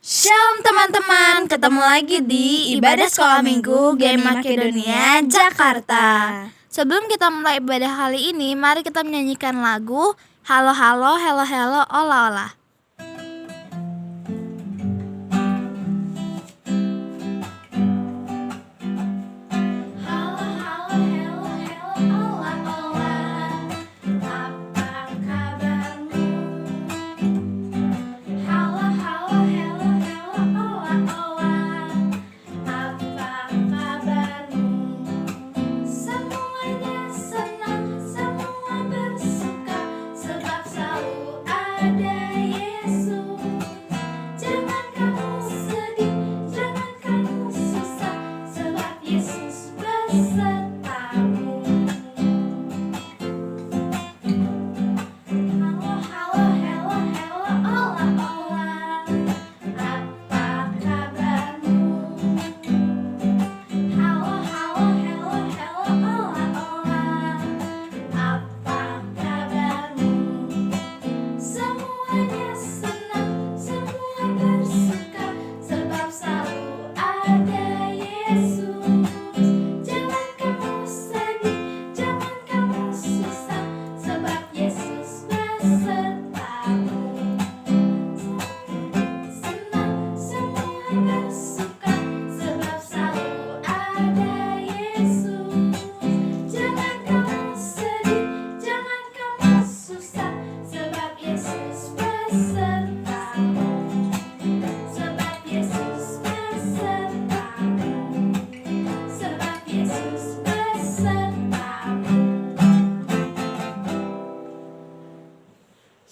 Shalom teman-teman, ketemu lagi di Ibadah Sekolah Minggu GEM Makedonia, Jakarta. Sebelum kita mulai ibadah kali ini, mari kita menyanyikan lagu Halo Halo, Hello Hello, Ola Ola.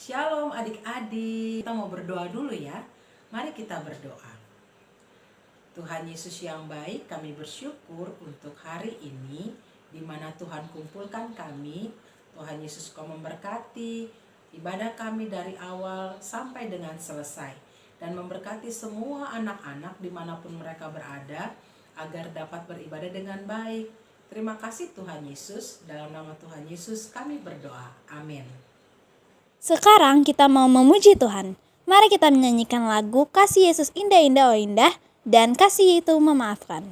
Shalom adik-adik, kita mau berdoa dulu ya. Mari kita berdoa. Tuhan Yesus yang baik, kami bersyukur untuk hari ini di mana Tuhan kumpulkan kami. Tuhan Yesus kau memberkati ibadah kami dari awal sampai dengan selesai. Dan memberkati semua anak-anak dimanapun mereka berada agar dapat beribadah dengan baik. Terima kasih Tuhan Yesus, dalam nama Tuhan Yesus kami berdoa. Amin. Sekarang kita mau memuji Tuhan. Mari kita menyanyikan lagu Kasih Yesus Indah Indah Oh Indah dan Kasih Itu Memaafkan.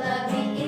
Lebih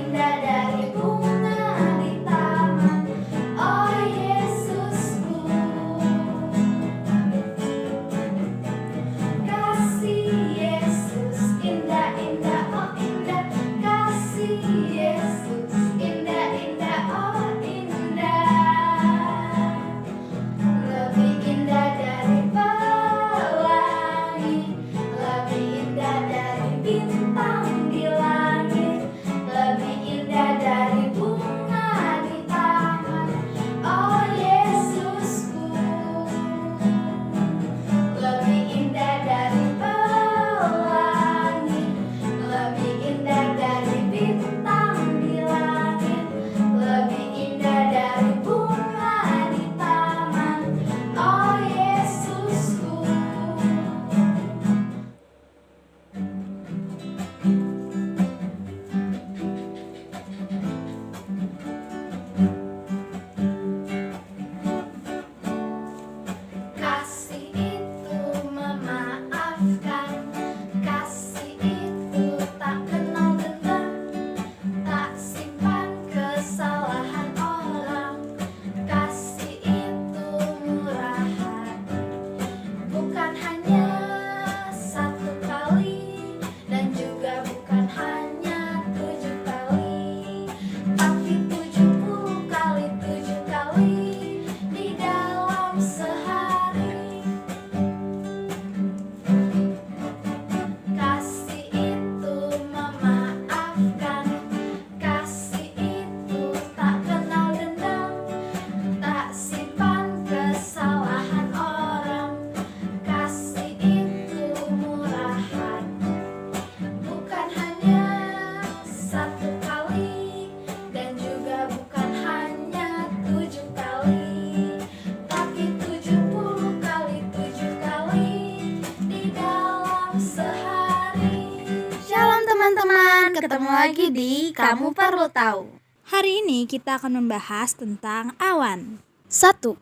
teman-teman, ketemu lagi di Kamu Perlu Tahu. Hari ini kita akan membahas tentang awan. 1.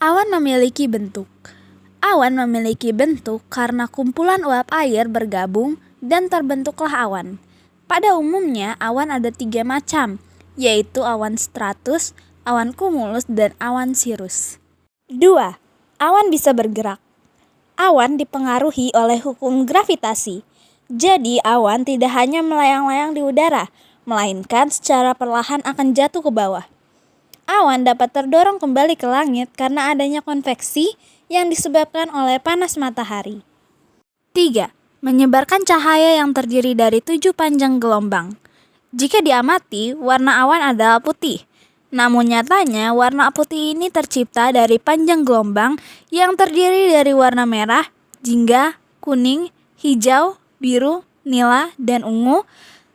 Awan memiliki bentuk. Awan memiliki bentuk karena kumpulan uap air bergabung dan terbentuklah awan. Pada umumnya, awan ada 3 macam, yaitu awan stratus, awan cumulus, dan awan cirrus. 2. Awan bisa bergerak. Awan dipengaruhi oleh hukum gravitasi. Jadi, awan tidak hanya melayang-layang di udara, melainkan secara perlahan akan jatuh ke bawah. Awan dapat terdorong kembali ke langit karena adanya konveksi yang disebabkan oleh panas matahari. 3. Menyebarkan cahaya yang terdiri dari 7 panjang gelombang. Jika diamati, warna awan adalah putih. Namun nyatanya, warna putih ini tercipta dari panjang gelombang yang terdiri dari warna merah, jingga, kuning, hijau, biru, nila, dan ungu.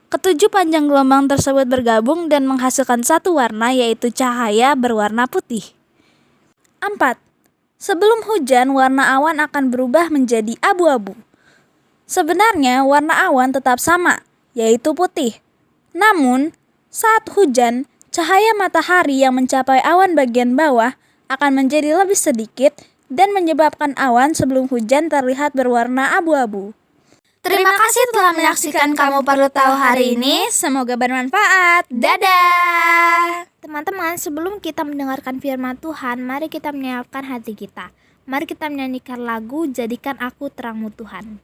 Ketujuh panjang gelombang tersebut bergabung dan menghasilkan satu warna, yaitu cahaya berwarna putih. 4. Sebelum hujan, warna awan akan berubah menjadi abu-abu. Sebenarnya, warna awan tetap sama, yaitu putih. Namun, saat hujan, cahaya matahari yang mencapai awan bagian bawah akan menjadi lebih sedikit dan menyebabkan awan sebelum hujan terlihat berwarna abu-abu. Terima kasih telah menyaksikan Kamu Perlu Tahu hari ini. Semoga bermanfaat. Dadah! Teman-teman, sebelum kita mendengarkan firman Tuhan, mari kita menyiapkan hati kita. Mari kita menyanyikan lagu Jadikan Aku Terangmu Tuhan.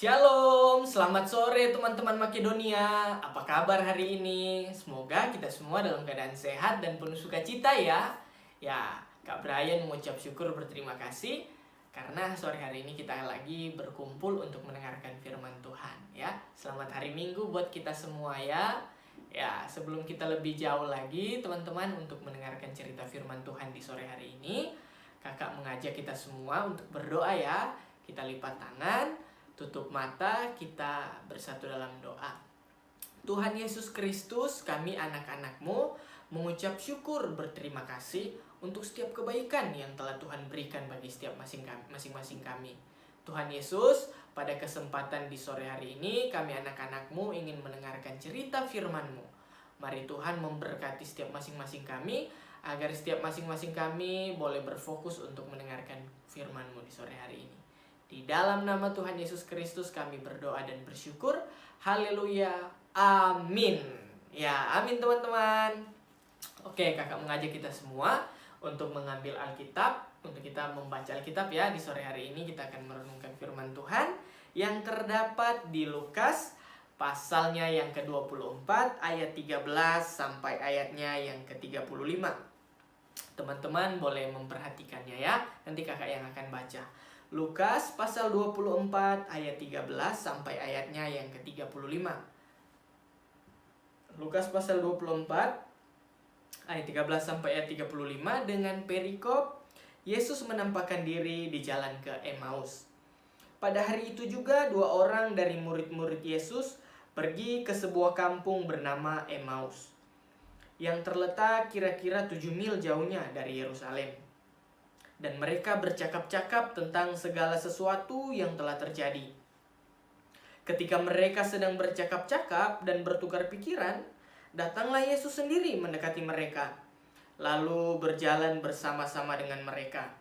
Shalom, selamat sore teman-teman Makedonia. Apa kabar hari ini? Semoga kita semua dalam keadaan sehat dan penuh sukacita ya. Ya, Kak Brian mengucap syukur berterima kasih karena sore hari ini kita lagi berkumpul untuk mendengarkan firman Tuhan ya. Selamat hari Minggu buat kita semua ya. Ya, sebelum kita lebih jauh lagi teman-teman untuk mendengarkan cerita firman Tuhan di sore hari ini, Kakak mengajak kita semua untuk berdoa ya. Kita lipat tangan, tutup mata, kita bersatu dalam doa. Tuhan Yesus Kristus, kami anak-anak-Mu mengucap syukur berterima kasih untuk setiap kebaikan yang telah Tuhan berikan bagi setiap masing-masing kami. Tuhan Yesus, pada kesempatan di sore hari ini, kami anak-anak-Mu ingin mendengarkan cerita firman-Mu. Mari Tuhan memberkati setiap masing-masing kami, agar setiap masing-masing kami boleh berfokus untuk mendengarkan firman-Mu di sore hari ini. Di dalam nama Tuhan Yesus Kristus kami berdoa dan bersyukur. Haleluya. Amin. Ya, amin teman-teman. Oke, kakak mengajak kita semua untuk mengambil Alkitab, untuk kita membaca Alkitab ya. Di sore hari ini kita akan merenungkan firman Tuhan yang terdapat di Lukas pasalnya yang ke-24 ayat 13 sampai ayatnya yang ke-35. Teman-teman boleh memperhatikannya ya. Nanti kakak yang akan baca. Lukas pasal 24 ayat 13 sampai ayatnya yang ke-35. Lukas pasal 24 ayat 13 sampai ayat 35 dengan perikop Yesus menampakkan diri di jalan ke Emmaus. Pada hari itu juga 2 orang dari murid-murid Yesus pergi ke sebuah kampung bernama Emmaus, yang terletak kira-kira 7 mil jauhnya dari Yerusalem. Dan mereka bercakap-cakap tentang segala sesuatu yang telah terjadi. Ketika mereka sedang bercakap-cakap dan bertukar pikiran, datanglah Yesus sendiri mendekati mereka, lalu berjalan bersama-sama dengan mereka.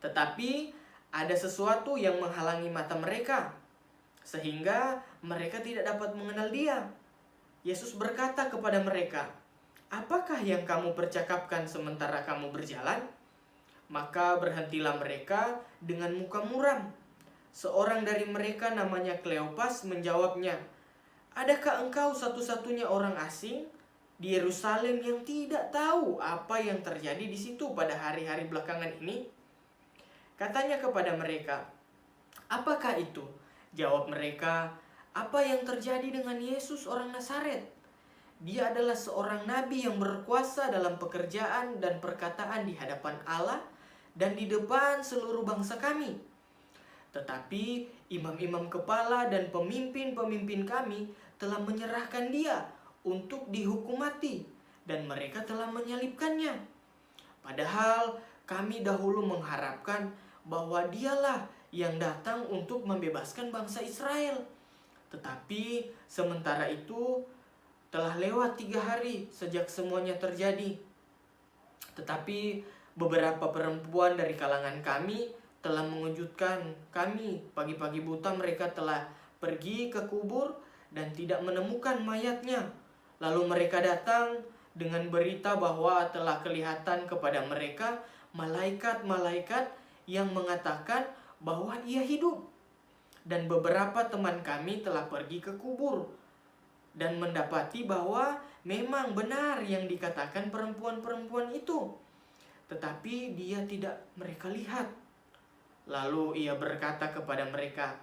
Tetapi ada sesuatu yang menghalangi mata mereka, sehingga mereka tidak dapat mengenal Dia. Yesus berkata kepada mereka, "Apakah yang kamu percakapkan sementara kamu berjalan?" Maka berhentilah mereka dengan muka muram. Seorang dari mereka namanya Kleopas menjawabnya, "Adakah engkau satu-satunya orang asing di Yerusalem yang tidak tahu apa yang terjadi di situ pada hari-hari belakangan ini?" Katanya kepada mereka, "Apakah itu?" Jawab mereka, "Apa yang terjadi dengan Yesus orang Nazaret? Dia adalah seorang nabi yang berkuasa dalam pekerjaan dan perkataan di hadapan Allah dan di depan seluruh bangsa kami. Tetapi imam-imam kepala dan pemimpin-pemimpin kami telah menyerahkan dia untuk dihukum mati, dan mereka telah menyalibkannya. Padahal kami dahulu mengharapkan bahwa dialah yang datang untuk membebaskan bangsa Israel. Tetapi sementara itu telah lewat 3 hari sejak semuanya terjadi. Tetapi beberapa perempuan dari kalangan kami telah mengejutkan kami. Pagi-pagi buta mereka telah pergi ke kubur dan tidak menemukan mayatnya. Lalu mereka datang dengan berita bahwa telah kelihatan kepada mereka malaikat-malaikat yang mengatakan bahwa ia hidup. Dan beberapa teman kami telah pergi ke kubur dan mendapati bahwa memang benar yang dikatakan perempuan-perempuan itu, tetapi dia tidak mereka lihat. Lalu ia berkata kepada mereka,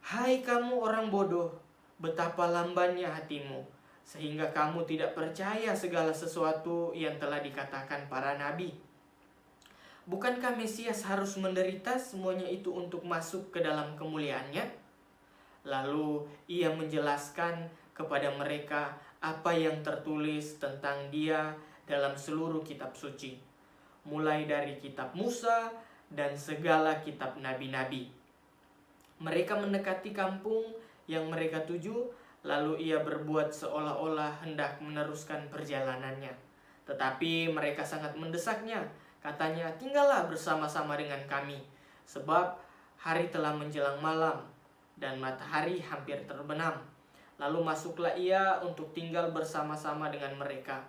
"Hai kamu orang bodoh, betapa lambannya hatimu, sehingga kamu tidak percaya segala sesuatu yang telah dikatakan para nabi. Bukankah Mesias harus menderita semuanya itu untuk masuk ke dalam kemuliaannya?" Lalu ia menjelaskan kepada mereka apa yang tertulis tentang dia dalam seluruh kitab suci, mulai dari kitab Musa dan segala kitab nabi-nabi. Mereka mendekati kampung yang mereka tuju, lalu ia berbuat seolah-olah hendak meneruskan perjalanannya. Tetapi mereka sangat mendesaknya. Katanya, "Tinggallah bersama-sama dengan kami, sebab hari telah menjelang malam dan matahari hampir terbenam." Lalu masuklah ia untuk tinggal bersama-sama dengan mereka.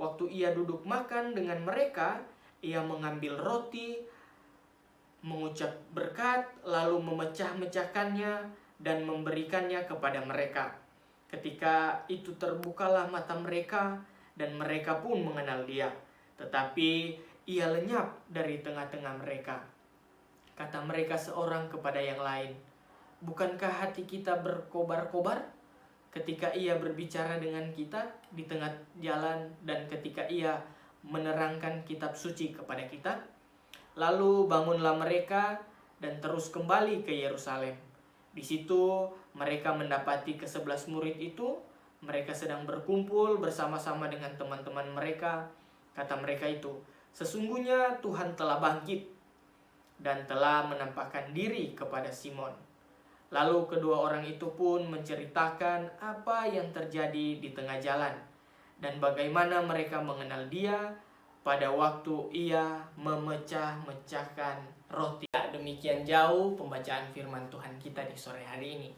Waktu ia duduk makan dengan mereka, ia mengambil roti, mengucap berkat, lalu memecah-mecahkannya dan memberikannya kepada mereka. Ketika itu terbukalah mata mereka, dan mereka pun mengenal dia. Tetapi ia lenyap dari tengah-tengah mereka. Kata mereka seorang kepada yang lain, "Bukankah hati kita berkobar-kobar ketika ia berbicara dengan kita di tengah jalan dan ketika ia menerangkan kitab suci kepada kita?" Lalu bangunlah mereka dan terus kembali ke Yerusalem. Di situ mereka mendapati ke-11 murid itu. Mereka sedang berkumpul bersama-sama dengan teman-teman mereka. Kata mereka itu, "Sesungguhnya Tuhan telah bangkit dan telah menampakkan diri kepada Simon." Lalu kedua orang itu pun menceritakan apa yang terjadi di tengah jalan dan bagaimana mereka mengenal dia pada waktu ia memecah-mecahkan roti. Demikian jauh pembacaan firman Tuhan kita di sore hari ini.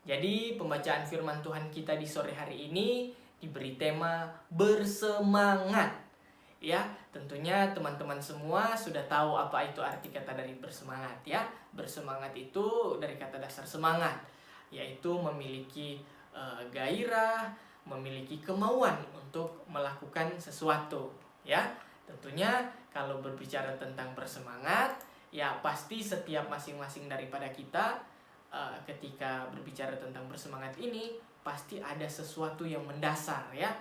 Jadi pembacaan firman Tuhan kita di sore hari ini diberi tema bersemangat. Ya, tentunya teman-teman semua sudah tahu apa itu arti kata dari bersemangat ya. Bersemangat itu dari kata dasar semangat, yaitu memiliki gairah, memiliki kemauan untuk melakukan sesuatu ya. Tentunya kalau berbicara tentang bersemangat, ya pasti setiap masing-masing daripada kita ketika berbicara tentang bersemangat ini pasti ada sesuatu yang mendasar ya.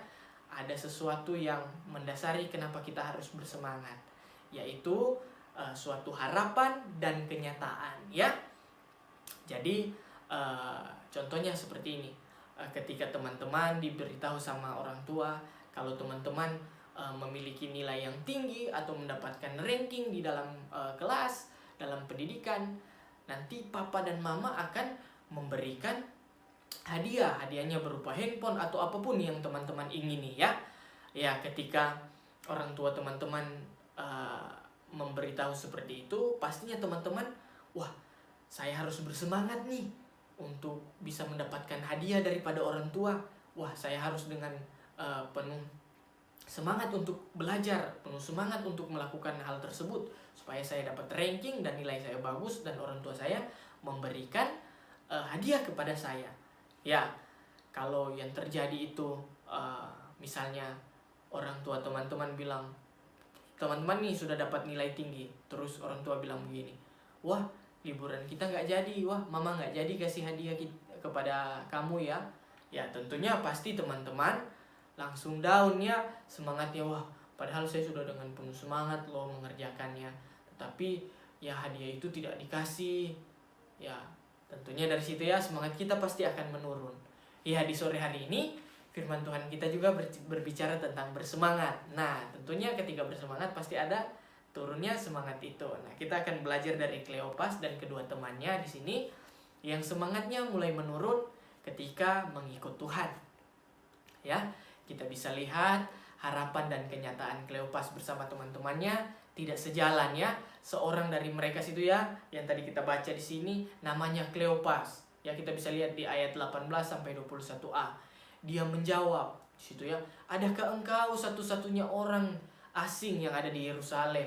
ada sesuatu yang mendasari kenapa kita harus bersemangat, yaitu suatu harapan dan kenyataan, ya. Jadi contohnya seperti ini. Ketika teman-teman diberitahu sama orang tua kalau teman-teman memiliki nilai yang tinggi atau mendapatkan ranking di dalam kelas, dalam pendidikan, nanti papa dan mama akan memberikan hadiah. Hadiahnya berupa handphone atau apapun yang teman-teman ingini, ya. Ya, ketika orang tua teman-teman memberitahu seperti itu, pastinya teman-teman, wah, saya harus bersemangat nih untuk bisa mendapatkan hadiah daripada orang tua. Wah, saya harus dengan penuh semangat untuk belajar, penuh semangat untuk melakukan hal tersebut supaya saya dapat ranking dan nilai saya bagus dan orang tua saya memberikan hadiah kepada saya. Ya, kalau yang terjadi itu misalnya orang tua teman-teman bilang, teman-teman nih sudah dapat nilai tinggi, terus orang tua bilang begini, wah, liburan kita nggak jadi, wah, mama nggak jadi kasih hadiah kepada kamu, ya. Ya, tentunya pasti teman-teman langsung down, ya, semangatnya, wah, padahal saya sudah dengan penuh semangat loh mengerjakannya, tetapi ya hadiah itu tidak dikasih. Ya, tentunya dari situ ya semangat kita pasti akan menurun. Ya, di sore hari ini firman Tuhan kita juga berbicara tentang bersemangat. Nah, tentunya ketika bersemangat pasti ada turunnya semangat itu. Nah, kita akan belajar dari Kleopas dan kedua temannya di sini yang semangatnya mulai menurun ketika mengikut Tuhan. Ya, kita bisa lihat harapan dan kenyataan Kleopas bersama teman-temannya tidak sejalan, ya. Seorang dari mereka situ, ya, yang tadi kita baca di sini namanya Kleopas. Ya, kita bisa lihat di ayat 18 sampai 21a. Dia menjawab di situ, ya, adakah engkau satu-satunya orang asing yang ada di Yerusalem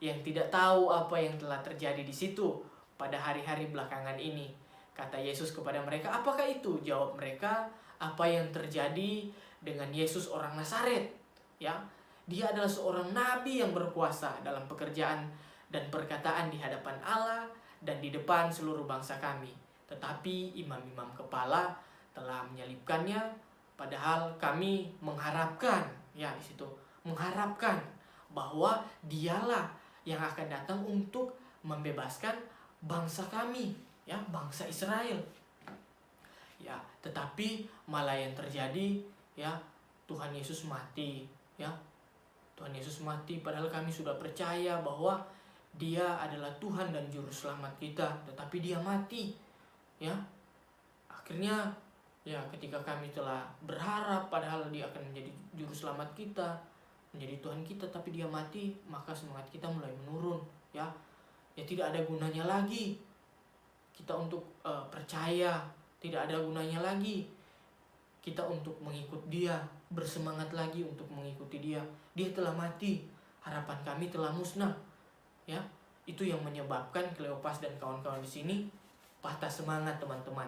yang tidak tahu apa yang telah terjadi di situ pada hari-hari belakangan ini? Kata Yesus kepada mereka, apakah itu? Jawab mereka, apa yang terjadi dengan Yesus orang Nazaret, ya. Dia adalah seorang nabi yang berkuasa dalam pekerjaan dan perkataan di hadapan Allah dan di depan seluruh bangsa kami. Tetapi imam-imam kepala telah menyalibkannya, padahal kami mengharapkan, ya, di situ mengharapkan bahwa dialah yang akan datang untuk membebaskan bangsa kami, ya, bangsa Israel. Ya, tetapi malah yang terjadi, ya, Tuhan Yesus mati, ya. Tuhan Yesus mati padahal kami sudah percaya bahwa Dia adalah Tuhan dan juru selamat kita, tetapi Dia mati, ya. Akhirnya, ya, ketika kami telah berharap padahal Dia akan menjadi juru selamat kita, menjadi Tuhan kita, tapi Dia mati, maka semangat kita mulai menurun, ya. Ya, tidak ada gunanya lagi kita untuk percaya, tidak ada gunanya lagi kita untuk mengikut Dia, bersemangat lagi untuk mengikuti Dia. Dia telah mati, harapan kami telah musnah, ya. Itu yang menyebabkan Kleopas dan kawan-kawan di sini patah semangat, teman-teman.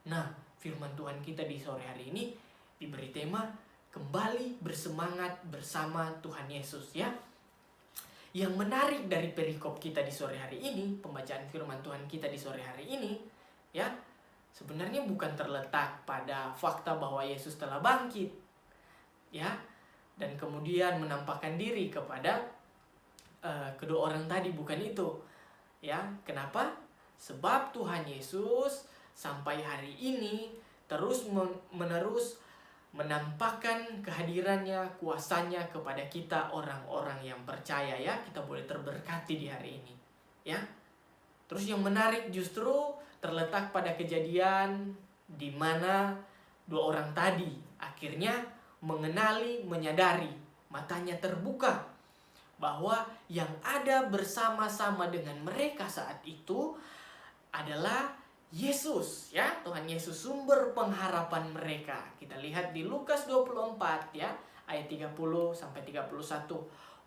Nah, firman Tuhan kita di sore hari ini diberi tema kembali bersemangat bersama Tuhan Yesus, ya. Yang menarik dari perikop kita di sore hari ini, pembacaan firman Tuhan kita di sore hari ini, ya, sebenarnya bukan terletak pada fakta bahwa Yesus telah bangkit, ya, dan kemudian menampakkan diri kepada kedua orang tadi, bukan itu, ya. Kenapa? Sebab Tuhan Yesus sampai hari ini terus menerus menampakkan kehadirannya, kuasanya kepada kita orang-orang yang percaya, ya. Kita boleh terberkati di hari ini, ya. Terus yang menarik justru terletak pada kejadian di mana dua orang tadi akhirnya mengenali, menyadari, matanya terbuka bahwa yang ada bersama-sama dengan mereka saat itu adalah Yesus, ya, Tuhan Yesus, sumber pengharapan mereka. Kita lihat di Lukas 24, ya, ayat 30 sampai 31.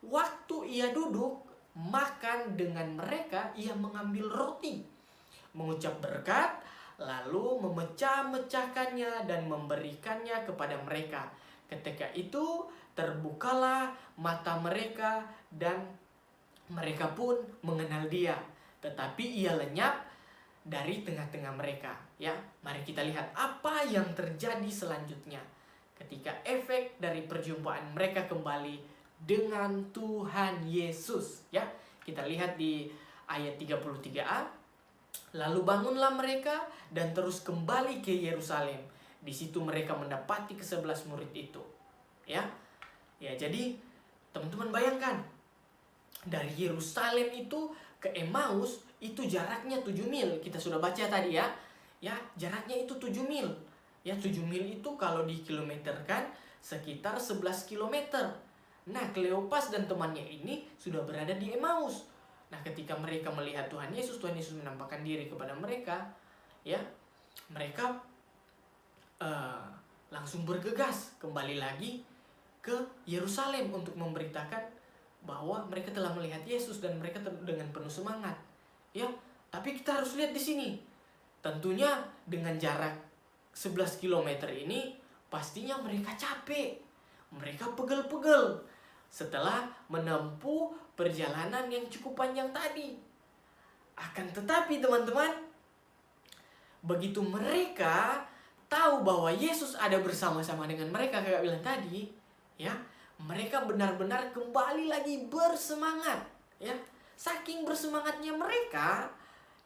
Waktu ia duduk makan dengan mereka, ia mengambil roti, mengucap berkat, lalu memecah-mecahkannya dan memberikannya kepada mereka. Ketika itu terbukalah mata mereka dan mereka pun mengenal Dia, tetapi ia lenyap dari tengah-tengah mereka, ya. Mari kita lihat apa yang terjadi selanjutnya ketika efek dari perjumpaan mereka kembali dengan Tuhan Yesus. Ya, kita lihat di ayat 33a. Lalu bangunlah mereka dan terus kembali ke Yerusalem. Di situ mereka mendapati ke-11 murid itu. Ya, jadi teman-teman bayangkan, dari Yerusalem itu ke Emmaus itu jaraknya 7 mil. Kita sudah baca tadi ya. Ya, jaraknya itu 7 mil. Ya, 7 mil itu kalau dikilometerkan sekitar 11 kilometer. Nah, Kleopas dan temannya ini sudah berada di Emmaus. Nah, ketika mereka melihat Tuhan Yesus menampakkan diri kepada mereka, ya, mereka langsung bergegas kembali lagi ke Yerusalem untuk memberitakan bahwa mereka telah melihat Yesus dan mereka dengan penuh semangat. Ya, tapi kita harus lihat di sini. Tentunya dengan jarak 11 km ini pastinya mereka capek. Mereka pegel-pegel setelah menempuh perjalanan yang cukup panjang tadi. Akan tetapi teman-teman, begitu mereka tahu bahwa Yesus ada bersama-sama dengan mereka kayak bilang tadi, ya, mereka benar-benar kembali lagi bersemangat, ya. Saking bersemangatnya mereka,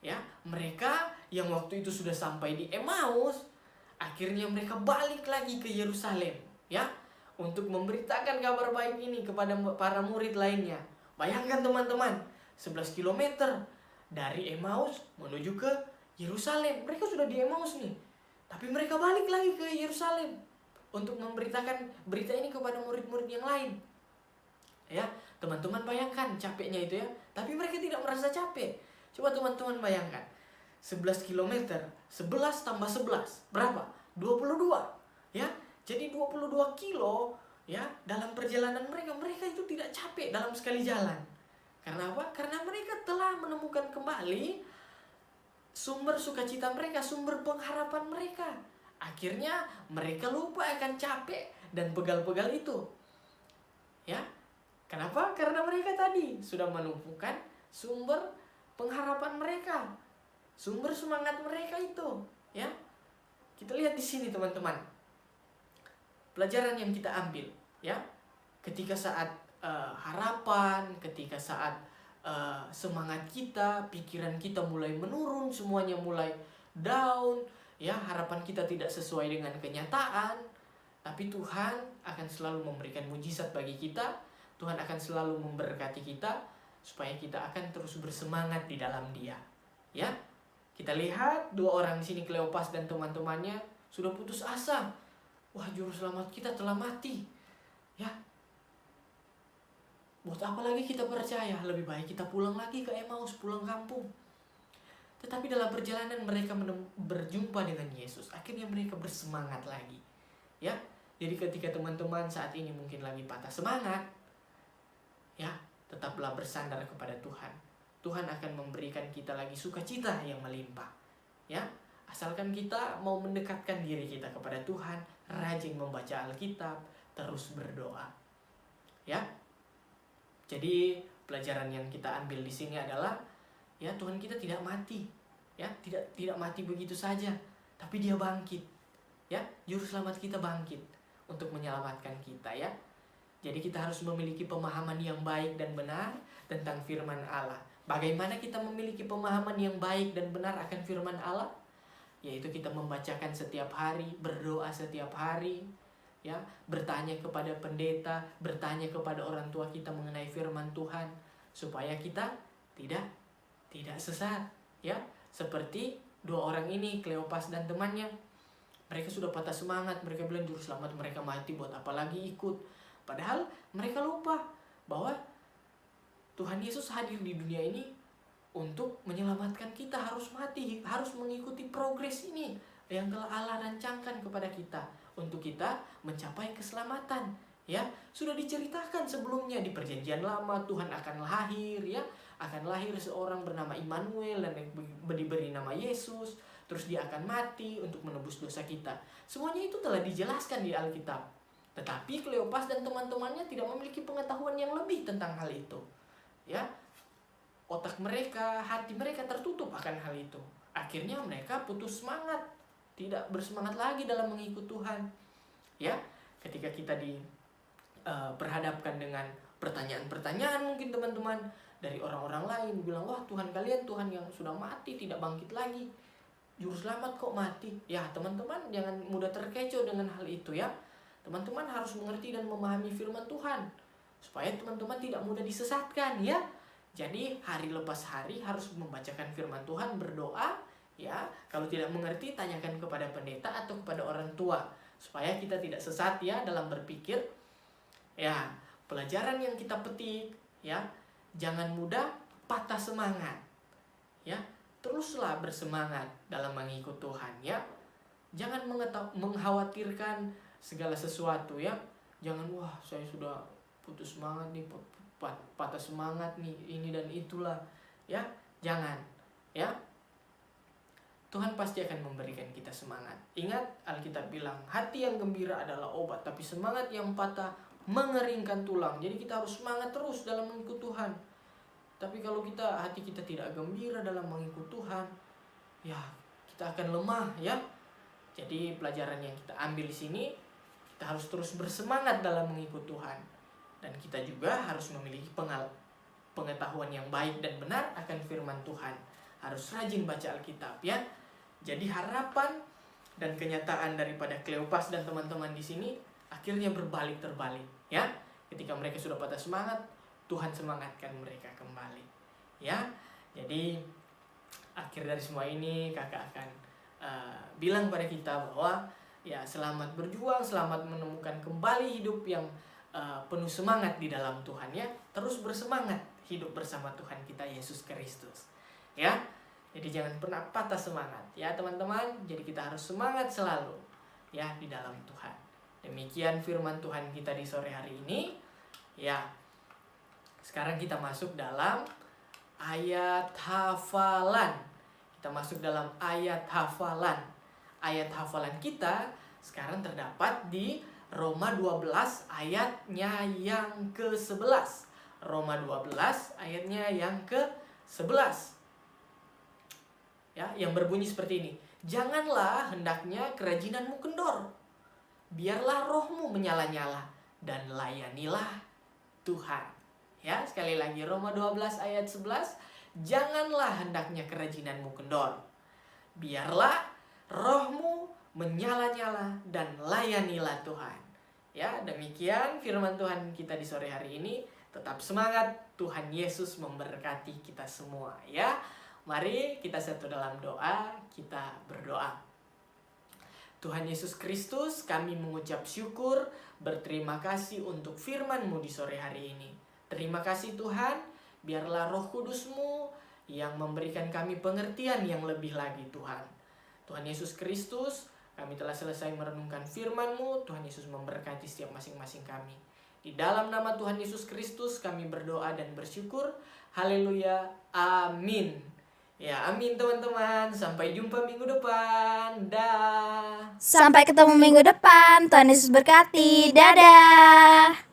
ya, mereka yang waktu itu sudah sampai di Emmaus, akhirnya mereka balik lagi ke Yerusalem, ya, untuk memberitakan kabar baik ini kepada para murid lainnya. Bayangkan teman-teman, 11 km dari Emmaus menuju ke Yerusalem. Mereka sudah di Emmaus nih, tapi mereka balik lagi ke Yerusalem untuk memberitakan berita ini kepada murid-murid yang lain. Ya, teman-teman bayangkan capeknya itu ya. Tapi mereka tidak merasa capek. Coba teman-teman bayangkan, 11 km, 11 tambah 11, berapa? 22. Ya, jadi 22 kilo ya dalam perjalanan mereka itu tidak capek dalam sekali jalan. Karena apa? Karena mereka telah menemukan kembali sumber sukacita mereka, sumber pengharapan mereka. Akhirnya mereka lupa akan capek dan pegal-pegal itu. Ya. Kenapa? Karena mereka tadi sudah menumpukan sumber pengharapan mereka, sumber semangat mereka itu, ya. Kita lihat di sini teman-teman. Pelajaran yang kita ambil, ya. Ketika saat harapan, ketika saat semangat kita, pikiran kita mulai menurun, semuanya mulai down, ya, harapan kita tidak sesuai dengan kenyataan, tapi Tuhan akan selalu memberikan mujizat bagi kita. Tuhan akan selalu memberkati kita supaya kita akan terus bersemangat di dalam Dia. Ya. Kita lihat dua orang di sini, Kleopas dan teman-temannya sudah putus asa. Wah, juru selamat kita telah mati. Ya. Buat apa lagi kita percaya? Lebih baik kita pulang lagi ke Emmaus, pulang kampung. Tetapi dalam perjalanan mereka berjumpa dengan Yesus. Akhirnya mereka bersemangat lagi. Ya. Jadi ketika teman-teman saat ini mungkin lagi patah semangat, ya, tetaplah bersandar kepada Tuhan. Tuhan akan memberikan kita lagi sukacita yang melimpah. Ya, asalkan kita mau mendekatkan diri kita kepada Tuhan, rajin membaca Alkitab, terus berdoa. Ya. Jadi pelajaran yang kita ambil di sini adalah, ya, Tuhan kita tidak mati. Ya, tidak mati begitu saja, tapi Dia bangkit. Ya, juru selamat kita bangkit untuk menyelamatkan kita, ya. Jadi kita harus memiliki pemahaman yang baik dan benar tentang firman Allah. Bagaimana kita memiliki pemahaman yang baik dan benar akan firman Allah? Yaitu kita membacakan setiap hari, berdoa setiap hari, ya, bertanya kepada pendeta, bertanya kepada orang tua kita mengenai firman Tuhan, supaya kita tidak sesat, ya. Seperti dua orang ini, Kleopas dan temannya. Mereka sudah patah semangat, mereka bilang juru selamat mereka mati, buat apa lagi ikut? Padahal mereka lupa bahwa Tuhan Yesus hadir di dunia ini untuk menyelamatkan kita, harus mati, harus mengikuti progres ini yang telah Allah rancangkan kepada kita untuk kita mencapai keselamatan. Ya, sudah diceritakan sebelumnya di Perjanjian Lama Tuhan akan lahir, ya, akan lahir seorang bernama Immanuel dan diberi nama Yesus, terus Dia akan mati untuk menebus dosa kita. Semuanya itu telah dijelaskan di Alkitab. Tetapi Kleopas dan teman-temannya tidak memiliki pengetahuan yang lebih tentang hal itu. Ya. Otak mereka, hati mereka tertutup akan hal itu. Akhirnya mereka putus semangat, tidak bersemangat lagi dalam mengikut Tuhan. Ya. ketika kita diperhadapkan dengan pertanyaan-pertanyaan mungkin teman-teman dari orang-orang lain bilang, wah Tuhan kalian Tuhan yang sudah mati tidak bangkit lagi, juru selamat kok mati. Ya teman-teman jangan mudah terkecoh dengan hal itu ya. Teman-teman harus mengerti dan memahami firman Tuhan supaya teman-teman tidak mudah disesatkan ya. Jadi hari lepas hari harus membacakan firman Tuhan, berdoa ya. Kalau tidak mengerti tanyakan kepada pendeta atau kepada orang tua supaya kita tidak sesat ya dalam berpikir. Ya, pelajaran yang kita petik ya, jangan mudah patah semangat. Ya, teruslah bersemangat dalam mengikut Tuhan ya. Jangan mengkhawatirkan segala sesuatu ya. Jangan wah saya sudah putus semangat nih, patah semangat nih, ini dan itulah ya. Jangan ya. Tuhan pasti akan memberikan kita semangat. Ingat Alkitab bilang hati yang gembira adalah obat, tapi semangat yang patah mengeringkan tulang. Jadi kita harus semangat terus dalam mengikut Tuhan. Tapi kalau hati kita tidak gembira dalam mengikut Tuhan, ya kita akan lemah ya. Jadi pelajaran yang kita ambil di sini, kita harus terus bersemangat dalam mengikut Tuhan. Dan kita juga harus memiliki pengetahuan yang baik dan benar akan firman Tuhan. Harus rajin baca Alkitab ya. Jadi harapan dan kenyataan daripada Kleopas dan teman-teman di sini akhirnya terbalik ya. Ketika mereka sudah patah semangat, Tuhan semangatkan mereka kembali ya. Jadi akhir dari semua ini kakak akan bilang pada kita bahwa ya selamat berjuang, selamat menemukan kembali hidup yang penuh semangat di dalam Tuhan ya. Terus bersemangat hidup bersama Tuhan kita Yesus Kristus ya. Jadi jangan pernah patah semangat ya teman-teman. Jadi kita harus semangat selalu ya di dalam Tuhan. Demikian firman Tuhan kita di sore hari ini ya. Sekarang kita masuk dalam ayat hafalan. Kita masuk dalam ayat hafalan. Ayat hafalan kita sekarang terdapat di Roma 12 ayatnya yang ke-11. Roma 12 ayatnya yang ke-11. Ya, yang berbunyi seperti ini. Janganlah hendaknya kerajinanmu kendor. Biarlah rohmu menyala-nyala dan layanilah Tuhan. Ya, sekali lagi Roma 12 ayat 11. Janganlah hendaknya kerajinanmu kendor. Biarlah rohmu menyala-nyala dan layanilah Tuhan. Ya, demikian firman Tuhan kita di sore hari ini. Tetap semangat, Tuhan Yesus memberkati kita semua ya. Mari kita satu dalam doa, kita berdoa. Tuhan Yesus Kristus, kami mengucap syukur, berterima kasih untuk firman-Mu di sore hari ini. Terima kasih Tuhan, biarlah Roh Kudus-Mu yang memberikan kami pengertian yang lebih lagi Tuhan. Tuhan Yesus Kristus, kami telah selesai merenungkan firman-Mu. Tuhan Yesus memberkati setiap masing-masing kami. Di dalam nama Tuhan Yesus Kristus kami berdoa dan bersyukur. Haleluya. Amin. Ya, amin teman-teman. Sampai jumpa minggu depan. Dah. Sampai ketemu minggu depan. Tuhan Yesus berkati. Dadah.